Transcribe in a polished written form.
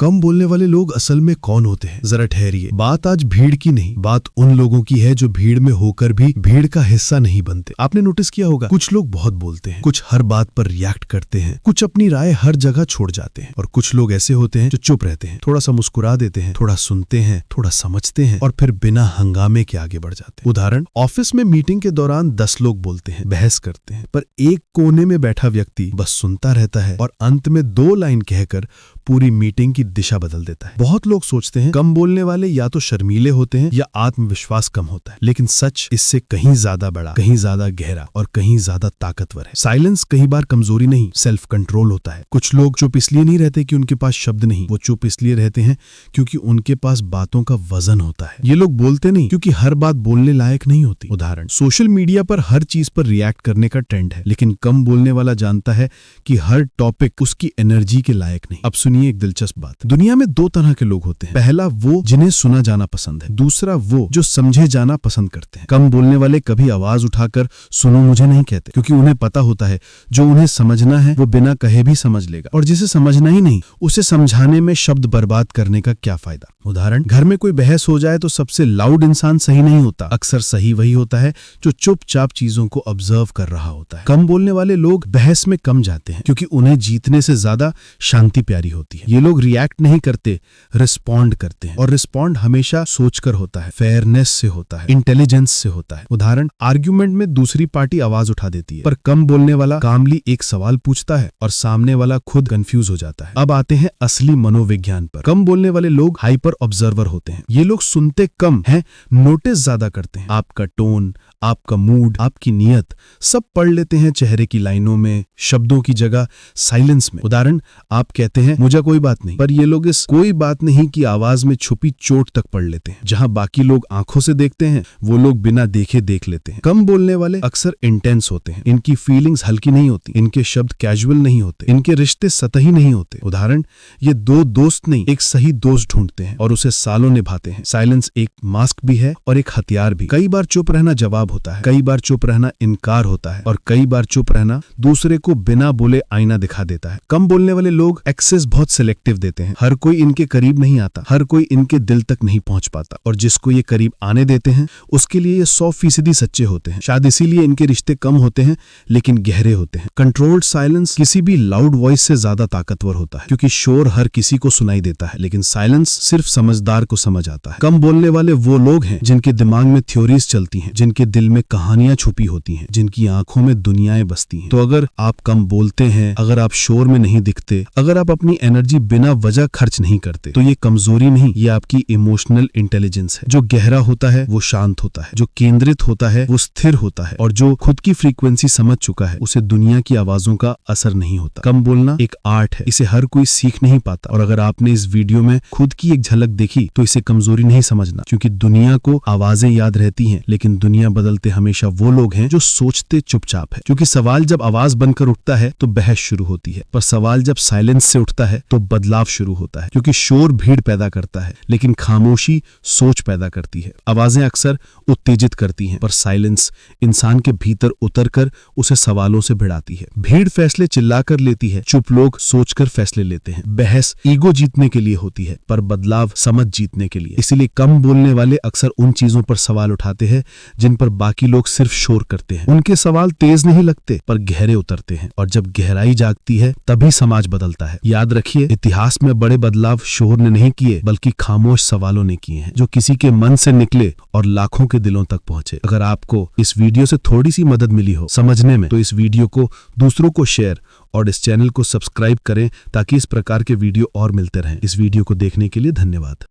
कम बोलने वाले लोग असल में कौन होते हैं? जरा ठहरिए। बात आज भीड़ की नहीं, बात उन लोगों की है जो भीड़ में होकर भी भीड़ का हिस्सा नहीं बनते। आपने नोटिस किया होगा, कुछ लोग बहुत बोलते हैं, कुछ हर बात पर रिएक्ट करते हैं, कुछ अपनी राय हर जगह छोड़ जाते हैं, और कुछ लोग ऐसे होते हैं जो चुप रहते हैं, थोड़ा सा मुस्कुरा देते हैं, थोड़ा सुनते हैं, थोड़ा समझते हैं और फिर बिना हंगामे के आगे बढ़ जाते हैं। उदाहरण, ऑफिस में मीटिंग के दौरान 10 लोग बोलते हैं, बहस करते हैं, पर एक कोने में बैठा व्यक्ति बस सुनता रहता है और अंत में 2 लाइन कहकर पूरी मीटिंग की दिशा बदल देता है। बहुत लोग सोचते हैं कम बोलने वाले या तो शर्मीले होते हैं या आत्मविश्वास कम होता है, लेकिन सच इससे कहीं ज्यादा बड़ा, कहीं ज्यादा गहरा और कहीं ज्यादा ताकतवर है। साइलेंस कई बार कमजोरी नहीं, सेल्फ कंट्रोल होता है। कुछ लोग चुप इसलिए नहीं रहते कि उनके पास शब्द नहीं, वो चुप इसलिए रहते हैं क्योंकि उनके पास बातों का वजन होता है। ये लोग बोलते नहीं क्योंकि हर बात बोलने लायक नहीं होती। उदाहरण, सोशल मीडिया पर हर चीज पर रिएक्ट करने का ट्रेंड है, लेकिन कम बोलने वाला जानता है कि हर टॉपिक उसकी एनर्जी के लायक नहीं। अब सुनिए एक दिलचस्प बात। दुनिया में 2 तरह के लोग होते हैं। पहला वो जिन्हें सुना जाना पसंद है, दूसरा वो जो समझे जाना पसंद करते हैं। कम बोलने वाले कभी आवाज उठाकर सुनो मुझे नहीं कहते, क्योंकि उन्हें पता होता है जो उन्हें समझना है वो बिना कहे भी समझ लेगा, और जिसे समझना ही नहीं उसे समझाने में शब्द बर्बाद करने का क्या फायदा। उदाहरण, घर में कोई बहस हो जाए तो सबसे लाउड इंसान सही नहीं होता, अक्सर सही वही होता है जो चुपचाप चीजों को ऑब्जर्व कर रहा होता है। कम बोलने वाले लोग बहस में कम जाते हैं क्योंकि उन्हें जीतने से ज्यादा शांति प्यारी होती है। ये लोग रिएक्ट नहीं करते, रिस्पॉन्ड करते हैं, और रिस्पॉन्ड हमेशा सोचकर होता है, फेयरनेस से होता है, इंटेलिजेंस से होता है। उदाहरण, आर्ग्यूमेंट में दूसरी पार्टी आवाज उठा देती है, पर कम बोलने वाला कामली एक सवाल पूछता है और सामने वाला खुद कंफ्यूज हो जाता है। अब आते हैं असली मनोविज्ञान पर। कम बोलने वाले लोग हाइपर ऑब्जर्वर होते हैं। ये लोग सुनते कम हैं, नोटिस ज्यादा करते हैं। आपका टोन, आपका मूड, आपकी नियत सब पढ़ लेते हैं, चेहरे की लाइनों में, शब्दों की जगह साइलेंस में। उदाहरण, आप कहते हैं मुझे कोई बात नहीं, पर ये लोग इस कोई बात नहीं की आवाज में छुपी चोट तक पढ़ लेते हैं। जहां बाकी लोग आंखों से देखते हैं, वो लोग बिना देखे देख लेते हैं। कम बोलने वाले अक्सर इंटेंस होते हैं। इनकी फीलिंग्स हल्की नहीं होती, इनके शब्द कैजुअल नहीं होते, इनके रिश्ते सतही नहीं होते। उदाहरण, ये 2 दोस्त नहीं, एक सही दोस्त ढूंढते हैं और उसे सालों निभाते हैं। साइलेंस एक मास्क भी है और एक हथियार भी। कई बार चुप रहना जवाब होता है, कई बार चुप रहना इनकार होता है, और कई बार चुप रहना दूसरे को बिना बोले आईना दिखा देता है। कम बोलने वाले लोग एक्सेस बहुत सिलेक्टिव देते हैं। हर कोई इनके करीब नहीं आता, हर कोई इनके दिल तक नहीं पहुंच पाता, और जिसको ये करीब आने देते हैं उसके लिए ये 100% सच्चे होते हैं। शायद इसीलिए इनके रिश्ते कम होते हैं लेकिन गहरे होते हैं। कंट्रोल्ड साइलेंस किसी भी लाउड वॉइस से ज्यादा ताकतवर होता है, क्योंकि शोर हर किसी को सुनाई देता है, लेकिन साइलेंस सिर्फ समझदार को समझ आता है। कम बोलने वाले वो लोग हैं जिनके दिमाग में थ्योरीज चलती हैं, जिनके दिल में कहानियां छुपी होती हैं, जिनकी आंखों में दुनियाएं बसती हैं। तो अगर आप कम बोलते हैं, अगर आप शोर में नहीं दिखते, अगर आप अपनी एनर्जी बिना वजह खर्च नहीं करते, तो ये कमजोरी नहीं, ये आपकी इमोशनल इंटेलिजेंस है। जो गहरा होता है वो शांत होता है, जो केंद्रित होता है वो स्थिर होता है, और जो खुद की फ्रीक्वेंसी समझ चुका है उसे दुनिया की आवाजों का असर नहीं होता। कम बोलना एक आर्ट है, इसे हर कोई सीख नहीं पाता, और अगर आपने इस वीडियो में खुद की एक झलक देखी तो इसे कमजोरी नहीं समझना, क्योंकि दुनिया को आवाजें याद रहती हैं, लेकिन दुनिया बदलते हमेशा वो लोग हैं जो सोचते चुपचाप है। क्योंकि सवाल जब आवाज बनकर उठता है तो बहस शुरू होती है, पर सवाल जब साइलेंस से उठता है तो बदलाव शुरू होता है। क्योंकि शोर भीड़ पैदा करता है, लेकिन खामोशी सोच पैदा करती है। आवाजें अक्सर उत्तेजित करती हैं, पर साइलेंस इंसान के भीतर उतरकर उसे सवालों से भिड़ाती है। भीड़ फैसले चिल्लाकर लेती है, चुप लोग सोचकर फैसले लेते हैं। बहस ईगो जीतने के लिए होती है, पर बदलाव समझ जीतने के लिए। इसीलिए कम बोलने वाले अक्सर उन चीजों पर सवाल उठाते हैं जिन पर बाकी लोग सिर्फ शोर करते हैं। उनके सवाल तेज नहीं लगते, पर गहरे उतरते हैं, और जब गहराई जागती है तभी समाज बदलता है। याद रखिए, इतिहास में बड़े बदलाव शोर ने नहीं किए, बल्कि खामोश सवालों ने किए हैं, जो किसी के मन से निकले और लाखों के दिलों तक पहुंचे। अगर आपको इस वीडियो से थोड़ी सी मदद मिली हो समझने में, तो इस वीडियो को दूसरों को शेयर और इस चैनल को सब्सक्राइब करें, ताकि इस प्रकार के वीडियो और मिलते रहें। इस वीडियो को देखने के लिए धन्यवाद।